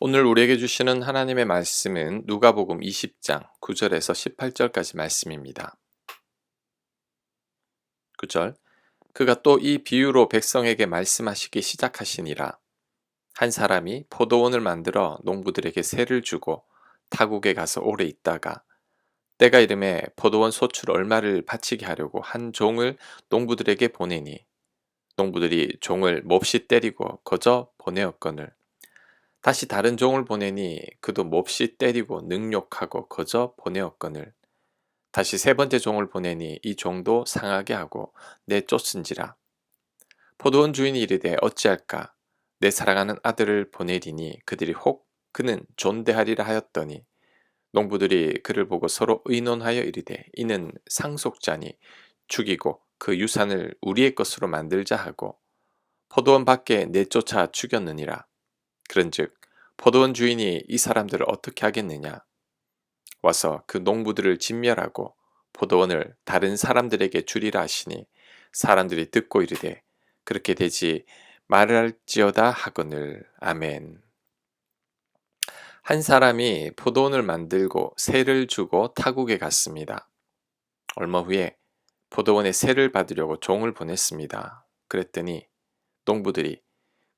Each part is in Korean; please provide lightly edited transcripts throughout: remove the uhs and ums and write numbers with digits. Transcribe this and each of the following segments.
오늘 우리에게 주시는 하나님의 말씀은 누가복음 20장 9절에서 18절까지 말씀입니다. 9절 그가 또 이 비유로 백성에게 말씀하시기 시작하시니라. 한 사람이 포도원을 만들어 농부들에게 세를 주고 타국에 가서 오래 있다가 때가 이름에 포도원 소출 얼마를 바치게 하려고 한 종을 농부들에게 보내니 농부들이 종을 몹시 때리고 거저 보내었거늘 다시 다른 종을 보내니 그도 몹시 때리고 능욕하고 거저 보내었거늘 다시 세 번째 종을 보내니 이 종도 상하게 하고 내쫓은지라. 포도원 주인이 이르되 어찌할까 내 사랑하는 아들을 보내리니 그들이 혹 그는 존대하리라 하였더니 농부들이 그를 보고 서로 의논하여 이르되 이는 상속자니 죽이고 그 유산을 우리의 것으로 만들자 하고 포도원 밖에 내쫓아 죽였느니라. 그런즉 포도원 주인이 이 사람들을 어떻게 하겠느냐? 와서 그 농부들을 진멸하고 포도원을 다른 사람들에게 주리라 하시니 사람들이 듣고 이르되 그렇게 되지 말할지어다 하거늘. 아멘. 한 사람이 포도원을 만들고 세를 주고 타국에 갔습니다. 얼마 후에 포도원에 세를 받으려고 종을 보냈습니다. 그랬더니 농부들이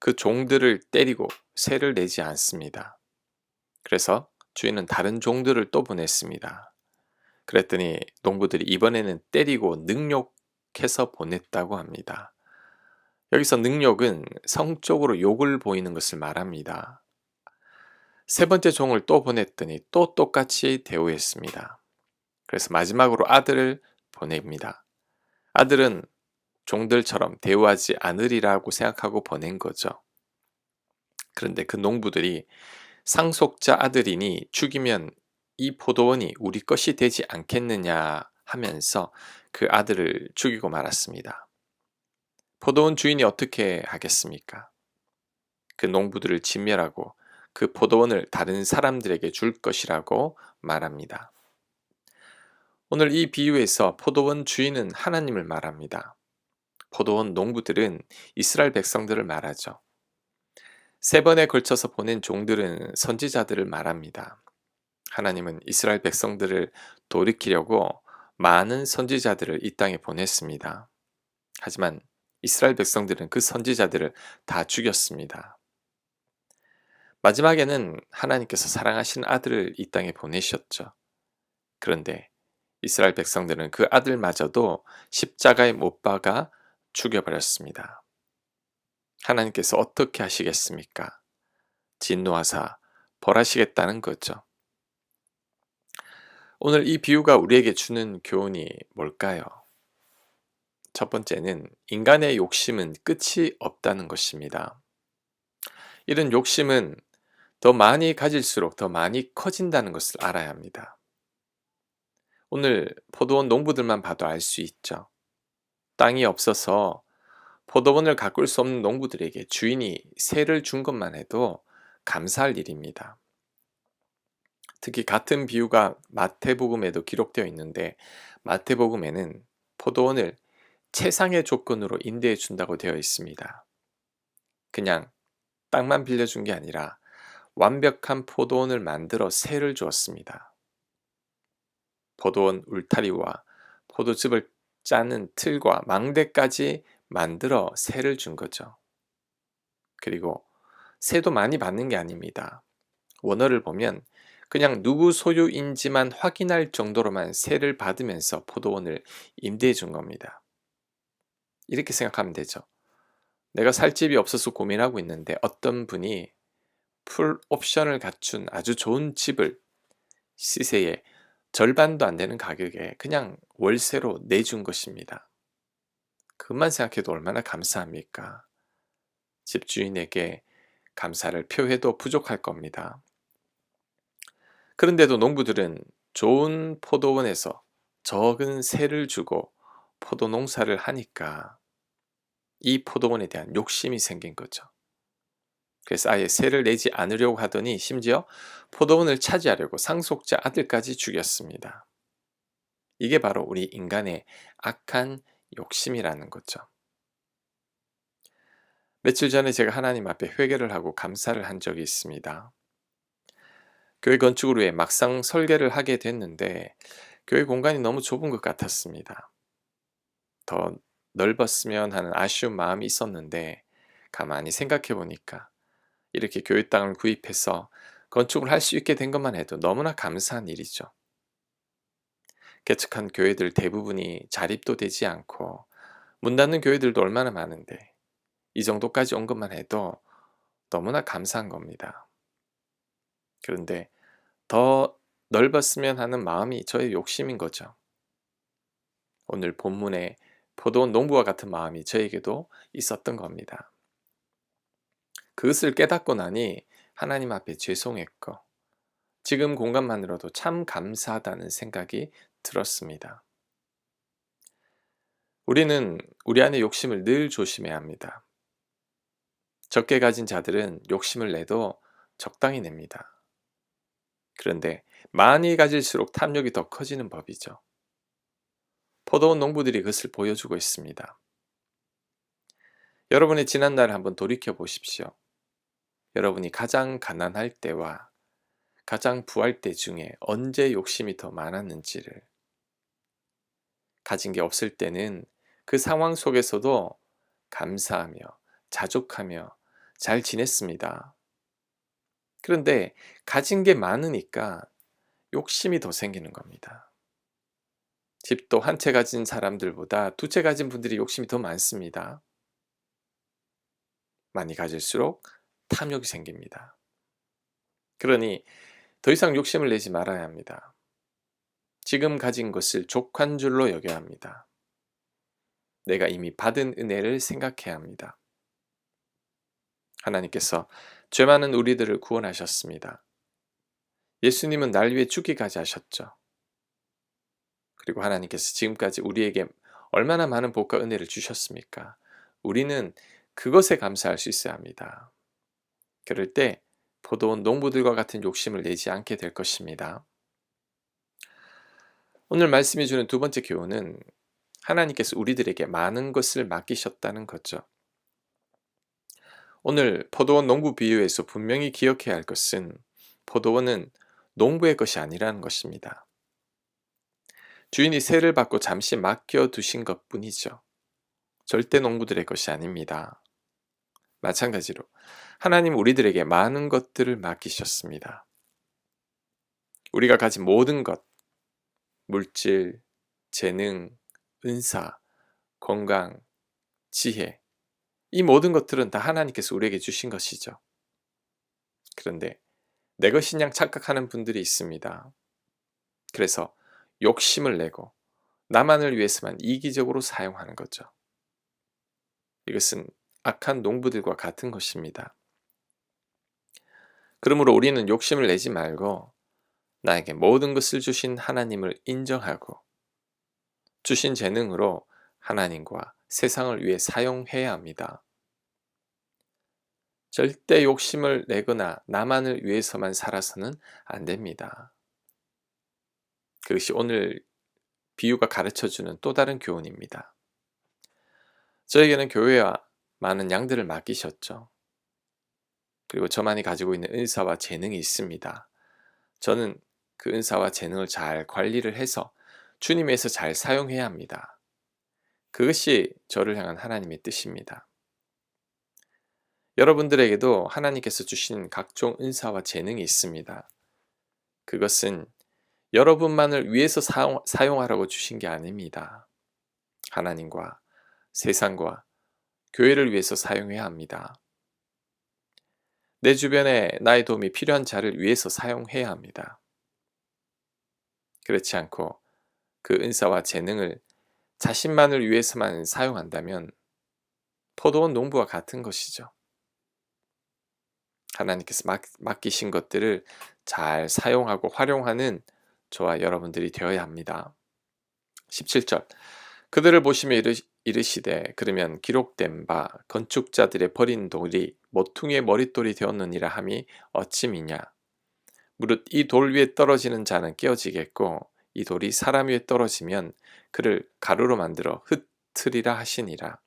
그 종들을 때리고 세를 내지 않습니다. 그래서 주인은 다른 종들을 또 보냈습니다. 그랬더니 농부들이 이번에는 때리고 능욕해서 보냈다고 합니다. 여기서 능욕은 성적으로 욕을 보이는 것을 말합니다. 세 번째 종을 또 보냈더니 또 똑같이 대우했습니다. 그래서 마지막으로 아들을 보냅니다. 아들은 종들처럼 대우하지 않으리라고 생각하고 보낸 거죠. 그런데 그 농부들이 상속자 아들이니 죽이면 이 포도원이 우리 것이 되지 않겠느냐 하면서 그 아들을 죽이고 말았습니다. 포도원 주인이 어떻게 하겠습니까? 그 농부들을 진멸하고 그 포도원을 다른 사람들에게 줄 것이라고 말합니다. 오늘 이 비유에서 포도원 주인은 하나님을 말합니다. 포도원 농부들은 이스라엘 백성들을 말하죠. 세 번에 걸쳐서 보낸 종들은 선지자들을 말합니다. 하나님은 이스라엘 백성들을 돌이키려고 많은 선지자들을 이 땅에 보냈습니다. 하지만 이스라엘 백성들은 그 선지자들을 다 죽였습니다. 마지막에는 하나님께서 사랑하신 아들을 이 땅에 보내셨죠. 그런데 이스라엘 백성들은 그 아들마저도 십자가에 못 박아 죽여버렸습니다. 하나님께서 어떻게 하시겠습니까? 진노하사 벌하시겠다는 거죠. 오늘 이 비유가 우리에게 주는 교훈이 뭘까요? 첫 번째는 인간의 욕심은 끝이 없다는 것입니다. 이런 욕심은 더 많이 가질수록 더 많이 커진다는 것을 알아야 합니다. 오늘 포도원 농부들만 봐도 알 수 있죠. 땅이 없어서 포도원을 가꿀 수 없는 농부들에게 주인이 세를 준 것만 해도 감사할 일입니다. 특히 같은 비유가 마태복음에도 기록되어 있는데 마태복음에는 포도원을 최상의 조건으로 임대해 준다고 되어 있습니다. 그냥 땅만 빌려준 게 아니라 완벽한 포도원을 만들어 세를 주었습니다. 포도원 울타리와 포도즙을 짜는 틀과 망대까지 만들어 세를 준 거죠. 그리고 세도 많이 받는 게 아닙니다. 원어를 보면 그냥 누구 소유인지만 확인할 정도로만 세를 받으면서 포도원을 임대해 준 겁니다. 이렇게 생각하면 되죠. 내가 살 집이 없어서 고민하고 있는데 어떤 분이 풀 옵션을 갖춘 아주 좋은 집을 시세에 절반도 안 되는 가격에 그냥 월세로 내준 것입니다. 그것만 생각해도 얼마나 감사합니까? 집주인에게 감사를 표해도 부족할 겁니다. 그런데도 농부들은 좋은 포도원에서 적은 세를 주고 포도 농사를 하니까 이 포도원에 대한 욕심이 생긴 거죠. 그래서 아예 세를 내지 않으려고 하더니 심지어 포도원을 차지하려고 상속자 아들까지 죽였습니다. 이게 바로 우리 인간의 악한 욕심이라는 거죠. 며칠 전에 제가 하나님 앞에 회개를 하고 감사를 한 적이 있습니다. 교회 건축을 위해 막상 설계를 하게 됐는데 교회 공간이 너무 좁은 것 같았습니다. 더 넓었으면 하는 아쉬운 마음이 있었는데 가만히 생각해 보니까 이렇게 교회 땅을 구입해서 건축을 할 수 있게 된 것만 해도 너무나 감사한 일이죠. 개척한 교회들 대부분이 자립도 되지 않고 문 닫는 교회들도 얼마나 많은데 이 정도까지 온 것만 해도 너무나 감사한 겁니다. 그런데 더 넓었으면 하는 마음이 저의 욕심인 거죠. 오늘 본문에 포도원 농부와 같은 마음이 저에게도 있었던 겁니다. 그것을 깨닫고 나니 하나님 앞에 죄송했고 지금 공간만으로도 참 감사하다는 생각이 들었습니다. 우리는 우리 안의 욕심을 늘 조심해야 합니다. 적게 가진 자들은 욕심을 내도 적당히 냅니다. 그런데 많이 가질수록 탐욕이 더 커지는 법이죠. 포도원 농부들이 그것을 보여주고 있습니다. 여러분의 지난날을 한번 돌이켜 보십시오. 여러분이 가장 가난할 때와 가장 부할 때 중에 언제 욕심이 더 많았는지를, 가진 게 없을 때는 그 상황 속에서도 감사하며 자족하며 잘 지냈습니다. 그런데 가진 게 많으니까 욕심이 더 생기는 겁니다. 집도 한 채 가진 사람들보다 두 채 가진 분들이 욕심이 더 많습니다. 많이 가질수록 탐욕이 생깁니다. 그러니 더 이상 욕심을 내지 말아야 합니다. 지금 가진 것을 족한 줄로 여겨야 합니다. 내가 이미 받은 은혜를 생각해야 합니다. 하나님께서 죄 많은 우리들을 구원하셨습니다. 예수님은 날 위해 죽기까지 하셨죠. 그리고 하나님께서 지금까지 우리에게 얼마나 많은 복과 은혜를 주셨습니까? 우리는 그것에 감사할 수 있어야 합니다. 그럴 때 포도원 농부들과 같은 욕심을 내지 않게 될 것입니다. 오늘 말씀이 주는 두 번째 교훈은 하나님께서 우리들에게 많은 것을 맡기셨다는 거죠. 오늘 포도원 농부 비유에서 분명히 기억해야 할 것은 포도원은 농부의 것이 아니라는 것입니다. 주인이 세를 받고 잠시 맡겨두신 것뿐이죠. 절대 농부들의 것이 아닙니다. 마찬가지로 하나님 우리들에게 많은 것들을 맡기셨습니다. 우리가 가진 모든 것, 물질, 재능, 은사, 건강, 지혜, 이 모든 것들은 다 하나님께서 우리에게 주신 것이죠. 그런데 내 것인 양 착각하는 분들이 있습니다. 그래서 욕심을 내고 나만을 위해서만 이기적으로 사용하는 거죠. 이것은 악한 농부들과 같은 것입니다. 그러므로 우리는 욕심을 내지 말고 나에게 모든 것을 주신 하나님을 인정하고 주신 재능으로 하나님과 세상을 위해 사용해야 합니다. 절대 욕심을 내거나 나만을 위해서만 살아서는 안 됩니다. 그것이 오늘 비유가 가르쳐주는 또 다른 교훈입니다. 저에게는 교회와 많은 양들을 맡기셨죠. 그리고 저만이 가지고 있는 은사와 재능이 있습니다. 저는 그 은사와 재능을 잘 관리를 해서 주님에서 잘 사용해야 합니다. 그것이 저를 향한 하나님의 뜻입니다. 여러분들에게도 하나님께서 주신 각종 은사와 재능이 있습니다. 그것은 여러분만을 위해서 사용하라고 주신 게 아닙니다. 하나님과 세상과 교회를 위해서 사용해야 합니다. 내 주변에 나의 도움이 필요한 자를 위해서 사용해야 합니다. 그렇지 않고 그 은사와 재능을 자신만을 위해서만 사용한다면 포도원 농부와 같은 것이죠. 하나님께서 맡기신 것들을 잘 사용하고 활용하는 저와 여러분들이 되어야 합니다. 17절 그들을 보시며 이르시되 그러면 기록된 바 건축자들의 버린 돌이 모퉁이의 머릿돌이 되었느니라 함이 어찌미냐 무릇 이 돌 위에 떨어지는 자는 깨어지겠고 이 돌이 사람 위에 떨어지면 그를 가루로 만들어 흩트리라 하시니라.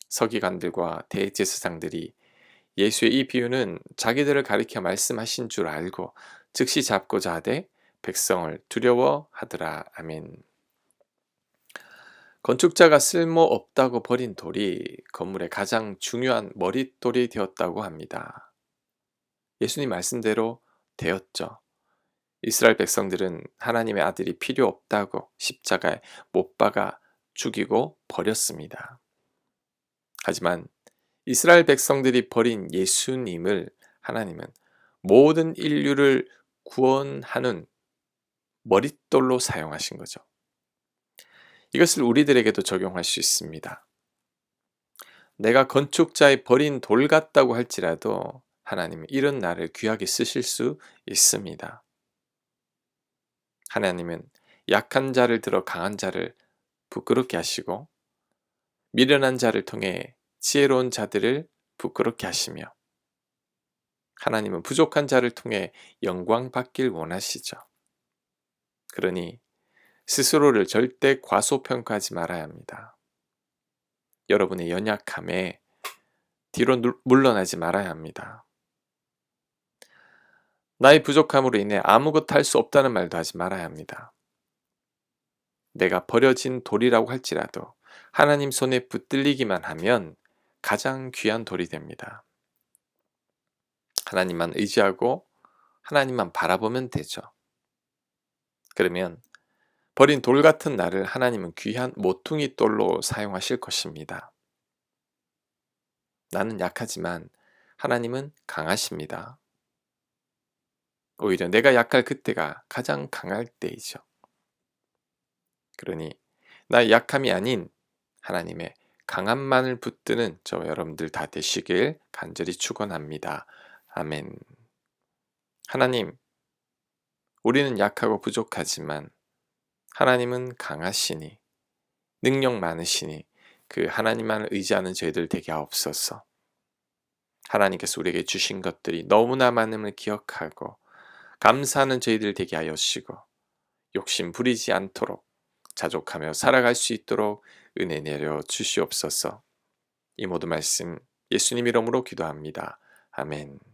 서기관들과 대제사장들이 예수의 이 비유는 자기들을 가리켜 말씀하신 줄 알고 즉시 잡고자 하되 백성을 두려워하더라. 아멘. 건축자가 쓸모없다고 버린 돌이 건물의 가장 중요한 머릿돌이 되었다고 합니다. 예수님 말씀대로 되었죠. 이스라엘 백성들은 하나님의 아들이 필요 없다고 십자가에 못 박아 죽이고 버렸습니다. 하지만 이스라엘 백성들이 버린 예수님을 하나님은 모든 인류를 구원하는 머릿돌로 사용하신 거죠. 이것을 우리들에게도 적용할 수 있습니다. 내가 건축자의 버린 돌 같다고 할지라도 하나님은 이런 나를 귀하게 쓰실 수 있습니다. 하나님은 약한 자를 들어 강한 자를 부끄럽게 하시고 미련한 자를 통해 지혜로운 자들을 부끄럽게 하시며 하나님은 부족한 자를 통해 영광 받길 원하시죠. 그러니 스스로를 절대 과소평가하지 말아야 합니다. 여러분의 연약함에 뒤로 물러나지 말아야 합니다. 나의 부족함으로 인해 아무것도 할 수 없다는 말도 하지 말아야 합니다. 내가 버려진 돌이라고 할지라도 하나님 손에 붙들리기만 하면 가장 귀한 돌이 됩니다. 하나님만 의지하고 하나님만 바라보면 되죠. 그러면 버린 돌 같은 나를 하나님은 귀한 모퉁이 돌로 사용하실 것입니다. 나는 약하지만 하나님은 강하십니다. 오히려 내가 약할 그때가 가장 강할 때이죠. 그러니 나의 약함이 아닌 하나님의 강함만을 붙드는 저와 여러분들 다 되시길 간절히 축원합니다. 아멘. 하나님, 우리는 약하고 부족하지만 하나님은 강하시니 능력 많으시니 그 하나님만을 의지하는 저희들 되게 하옵소서. 하나님께서 우리에게 주신 것들이 너무나 많음을 기억하고 감사하는 저희들 되게 하여 주시고 욕심 부리지 않도록 자족하며 살아갈 수 있도록 은혜 내려 주시옵소서. 이 모든 말씀 예수님 이름으로 기도합니다. 아멘.